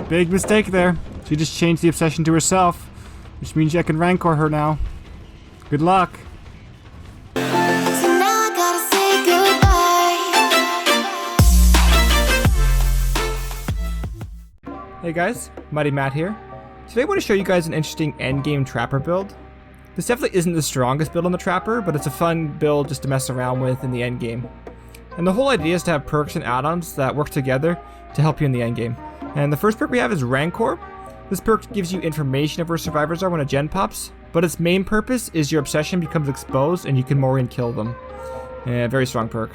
Big mistake there. She just changed the obsession to herself, which means I can Rancor her now. Good luck. Hey guys, Mighty Matt here. Today I want to show you guys an interesting endgame trapper build. This definitely isn't the strongest build on the trapper, but it's a fun build just to mess around with in the endgame. And the whole idea is to have perks and add-ons that work together to help you in the endgame. And the first perk we have is Rancor. This perk gives you information of where survivors are when a gen pops, but its main purpose is your obsession becomes exposed and you can Mori and kill them. And very strong perk.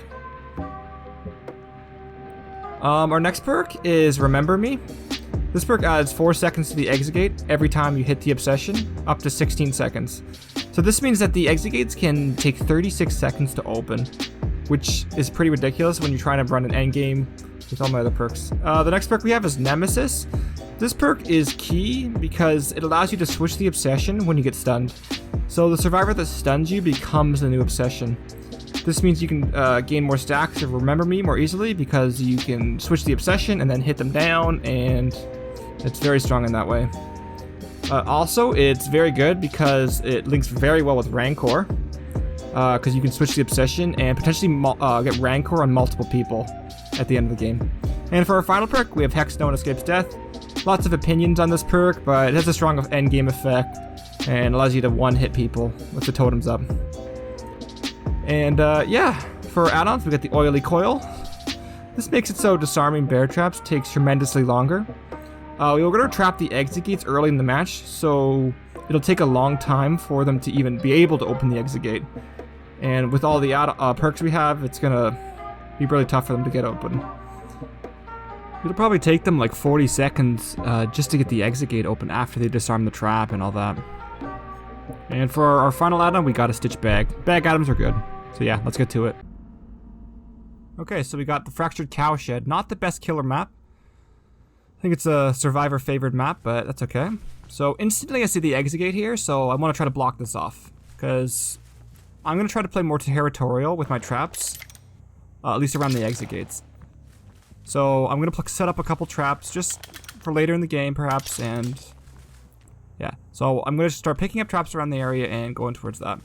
Our next perk is Remember Me. This perk adds 4 seconds to the exit gate every time you hit the obsession, up to 16 seconds. So this means that the exit gates can take 36 seconds to open, which is pretty ridiculous when you're trying to run an endgame with all my other perks. The next perk we have is Nemesis. This perk is key because it allows you to switch the obsession when you get stunned. So the survivor that stuns you becomes the new obsession. This means you can gain more stacks of Remember Me more easily because you can switch the obsession and then hit them down, and it's very strong in that way. Also, it's very good because it links very well with Rancor, because you can switch the obsession and potentially get Rancor on multiple people at the end of the game. And for our final perk, we have Hex No One Escapes Death. Lots of opinions on this perk, but it has a strong endgame effect and allows you to one-hit people with the totems up. And yeah, for add-ons, we got the Oily Coil. This makes it so disarming bear traps takes tremendously longer. We're going to trap the exit gates early in the match, so it'll take a long time for them to even be able to open the exit gate. And with all the perks we have, it's going to be really tough for them to get open. It'll probably take them like 40 seconds just to get the exit gate open after they disarm the trap and all that. And for our final add-on, we got a Stitch Bag. Bag items are good. So yeah, let's get to it. Okay, so we got the Fractured Cowshed. Not the best killer map. I think it's a survivor favored map, but that's okay. So instantly I see the exit gate here, so I want to try to block this off. Because I'm going to try to play more territorial with my traps. At least around the exit gates. So I'm going to set up a couple traps just for later in the game perhaps, and yeah. So I'm going to start picking up traps around the area and going towards that.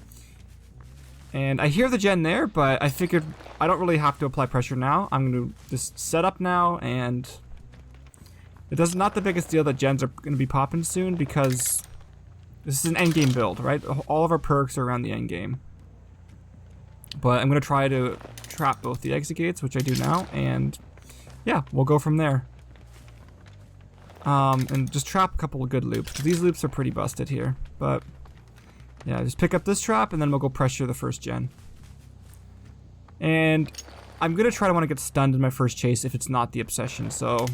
And I hear the gen there, but I figured I don't really have to apply pressure now. I'm going to just set up now, and it's not the biggest deal that gens are going to be popping soon because this is an endgame build, right? All of our perks are around the endgame. But I'm going to try to trap both the exit gates, which I do now, and yeah, we'll go from there. And just trap a couple of good loops. These loops are pretty busted here, but yeah, just pick up this trap and then we'll go pressure the first gen. And I'm going to want to get stunned in my first chase if it's not the obsession, so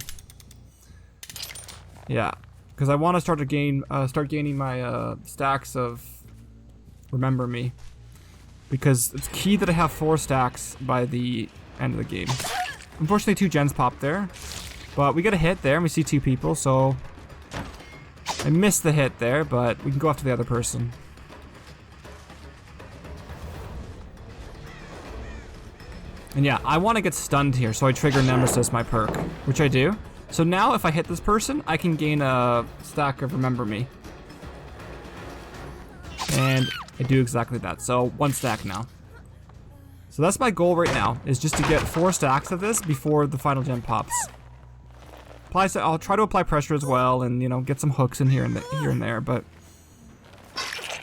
yeah, because I want to start gaining my stacks of Remember Me, because it's key that I have 4 stacks by the end of the game. Unfortunately, 2 gens popped there, but we get a hit there and we see 2 people, so I missed the hit there, but we can go after the other person. And yeah, I want to get stunned here, so I trigger Nemesis, my perk, which I do. So now if I hit this person, I can gain a stack of Remember Me. And I do exactly that, so 1 stack now. So that's my goal right now, is just to get 4 stacks of this before the final gen pops. I'll try to apply pressure as well, and you know, get some hooks in here and there, but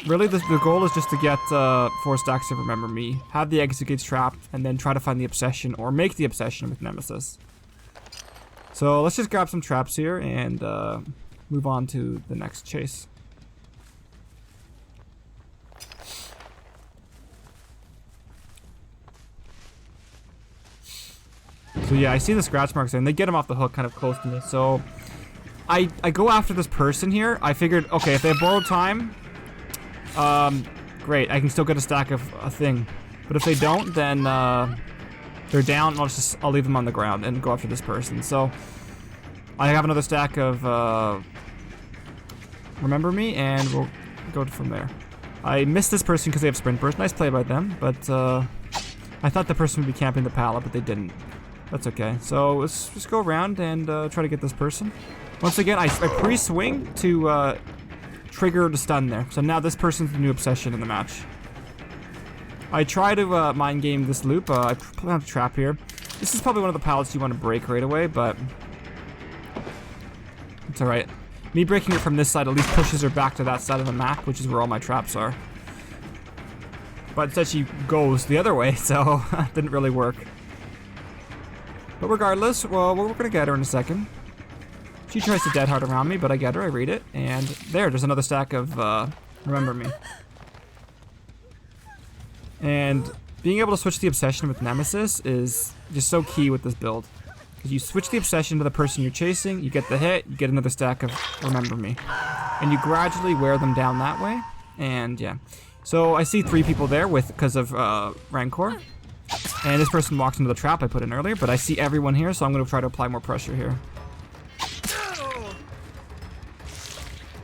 really the goal is just to get 4 stacks of Remember Me, have the exit gates trapped, and then try to find the obsession or make the obsession with Nemesis. So let's just grab some traps here and move on to the next chase. So yeah, I see the scratch marks there, and they get him off the hook kind of close to me. So I go after this person here. I figured, okay, if they have borrowed time, great, I can still get a stack of a thing. But if they don't, then they're down, and I'll leave them on the ground and go after this person. So I have another stack of Remember Me, and we'll go from there. I missed this person because they have sprint burst. Nice play by them, but I thought the person would be camping the pallet, but they didn't. That's okay. So let's just go around and try to get this person. Once again, I pre-swing to trigger the stun there. So now this person's the new obsession in the match. I try to mind game this loop. I put out a trap here. This is probably one of the pallets you want to break right away, but it's alright. Me breaking it from this side at least pushes her back to that side of the map, which is where all my traps are. But instead she goes the other way, so it didn't really work. But regardless, well, we're gonna get her in a second. She tries to dead hard around me, but I get her, I read it, and there's another stack of Remember Me. And being able to switch the obsession with Nemesis is just so key with this build. Because you switch the obsession to the person you're chasing, you get the hit, you get another stack of Remember Me. And you gradually wear them down that way, and yeah. So I see 3 people there because of Rancor. And this person walks into the trap I put in earlier, but I see everyone here, so I'm going to try to apply more pressure here.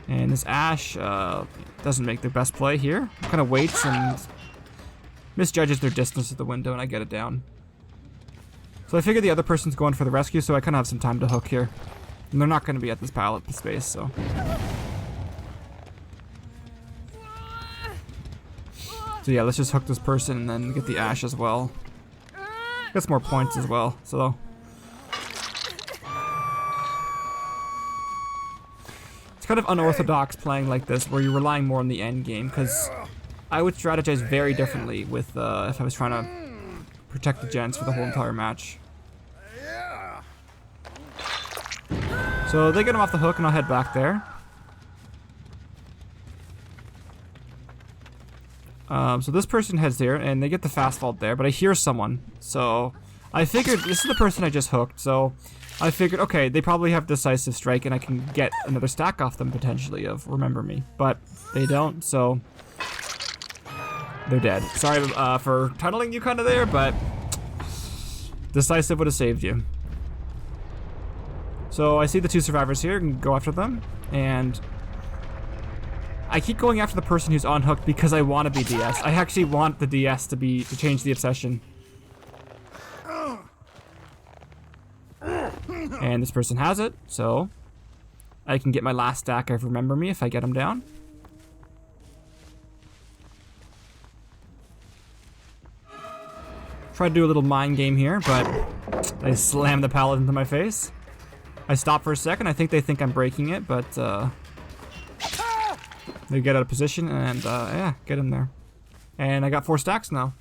And this Ashe doesn't make the best play here. Kind of waits and misjudges their distance to the window, and I get it down. So I figure the other person's going for the rescue, so I kind of have some time to hook here. And they're not going to be at this pallet space, so. So yeah, let's just hook this person and then get the Ashe as well. Gets more points as well, so. It's kind of unorthodox playing like this, where you're relying more on the end game, because I would strategize very differently with if I was trying to protect the gens for the whole entire match. So they get him off the hook and I'll head back there. So this person heads there and they get the fast vault there, but I hear someone. So I figured this is the person I just hooked, so I figured, okay, they probably have Decisive Strike and I can get another stack off them potentially of Remember Me, but they don't, so they're dead. Sorry for tunneling you kind of there, but Decisive would have saved you. So I see the 2 survivors here and go after them, and I keep going after the person who's unhooked because I want to be DS. I actually want the DS to change the obsession. And this person has it, so I can get my last stack of Remember Me if I get him down. Try to do a little mind game here, but I slam the pallet into my face. I stop for a second. I think they think I'm breaking it, but they get out of position and yeah, get in there. And I got 4 stacks now.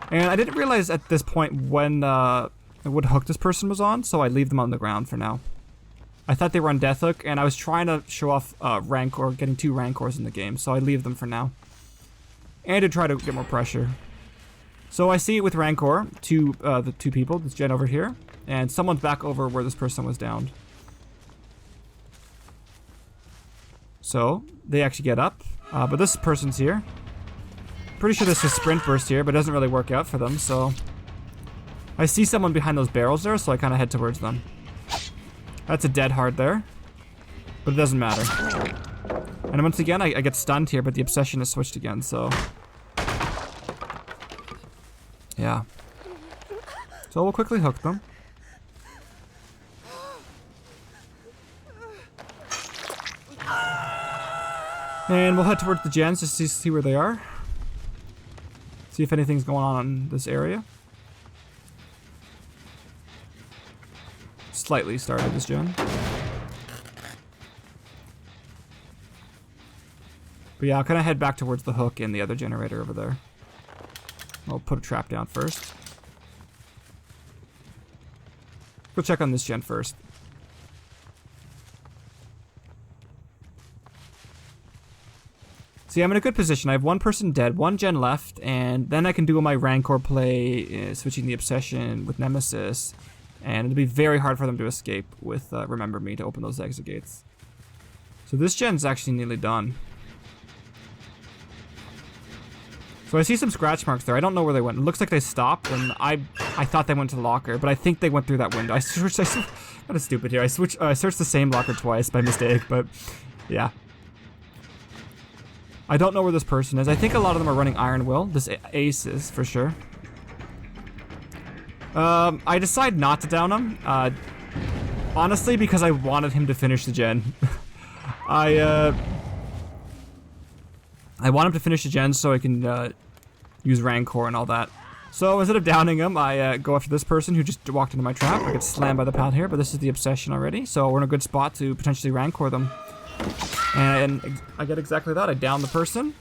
And I didn't realize at this point when what hook this person was on, so I leave them on the ground for now. I thought they were on death hook, and I was trying to show off Rancor, getting 2 Rancors in the game, so I leave them for now. And to try to get more pressure. So I see it with Rancor, the 2 people, this gen over here, and someone's back over where this person was downed. So they actually get up, but this person's here. Pretty sure this is sprint burst here, but it doesn't really work out for them, so I see someone behind those barrels there, so I kind of head towards them. That's a dead hard there, but it doesn't matter. And once again, I get stunned here, but the obsession is switched again, so yeah. So we'll quickly hook them. And we'll head towards the gens just to see where they are. See if anything's going on in this area. Slightly started this gen. But yeah, I'll kind of head back towards the hook and the other generator over there. I'll put a trap down first. Go check on this gen first. See, I'm in a good position. I have 1 person dead, 1 gen left, and then I can do my Rancor play, switching the obsession with Nemesis, and it'll be very hard for them to escape with Remember Me to open those exit gates. So this gen's actually nearly done. So I see some scratch marks there. I don't know where they went. It looks like they stopped, and I thought they went to the locker, but I think they went through that window. What a stupid here. I searched the same locker twice by mistake, but yeah. I don't know where this person is. I think a lot of them are running Iron Will. This Ace is, for sure. I decided not to down him. Honestly, because I wanted him to finish the gen. I want him to finish the gen so I can use Rancor and all that. So instead of downing him, I go after this person who just walked into my trap. I get slammed by the pallet here, but this is the obsession already, so we're in a good spot to potentially Rancor them. And I get exactly that. I down the person,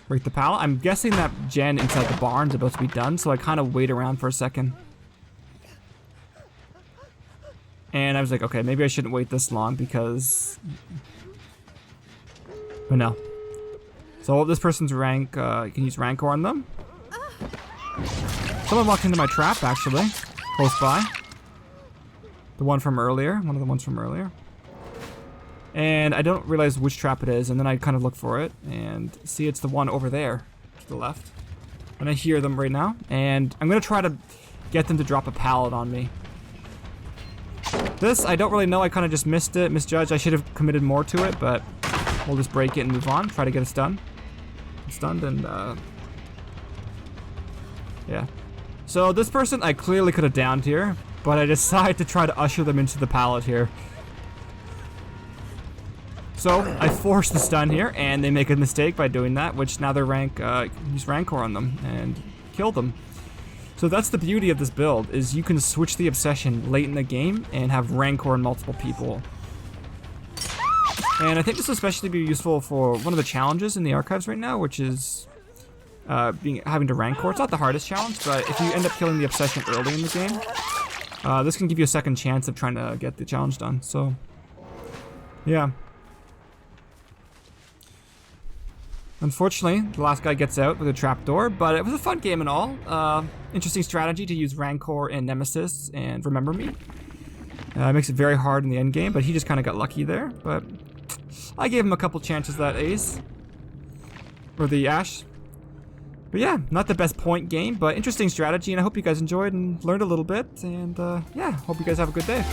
break the pallet. I'm guessing that gen inside the barn's about to be done, so I kind of wait around for a second. And I was like, okay, maybe I shouldn't wait this long because... But no. So this person's rank, you can use Rancor on them. Someone walked into my trap, actually, close by. The one from earlier, one of the ones from earlier. And I don't realize which trap it is, and then I kind of look for it, and see it's the one over there, to the left. And I hear them right now, and I'm gonna try to get them to drop a pallet on me. This, I don't really know, I kind of just missed it, misjudged. I should have committed more to it, but we'll just break it and move on, try to get it stunned. Stunned, and yeah. So this person I clearly could have downed here, but I decided to try to usher them into the pallet here. So I force the stun here, and they make a mistake by doing that, which now their rank, use Rancor on them and kill them. So that's the beauty of this build, is you can switch the obsession late in the game and have Rancor on multiple people. And I think this will especially be useful for one of the challenges in the archives right now, which is having to Rancor. It's not the hardest challenge, but if you end up killing the obsession early in the game, this can give you a second chance of trying to get the challenge done. So, yeah. Unfortunately, the last guy gets out with a trapdoor, but it was a fun game and all. Interesting strategy to use Rancor and Nemesis and Remember Me. It makes it very hard in the end game, but he just kind of got lucky there. But I gave him a couple chances that ace. Or the Ash. But yeah, not the best point game, but interesting strategy, and I hope you guys enjoyed and learned a little bit. And yeah, hope you guys have a good day.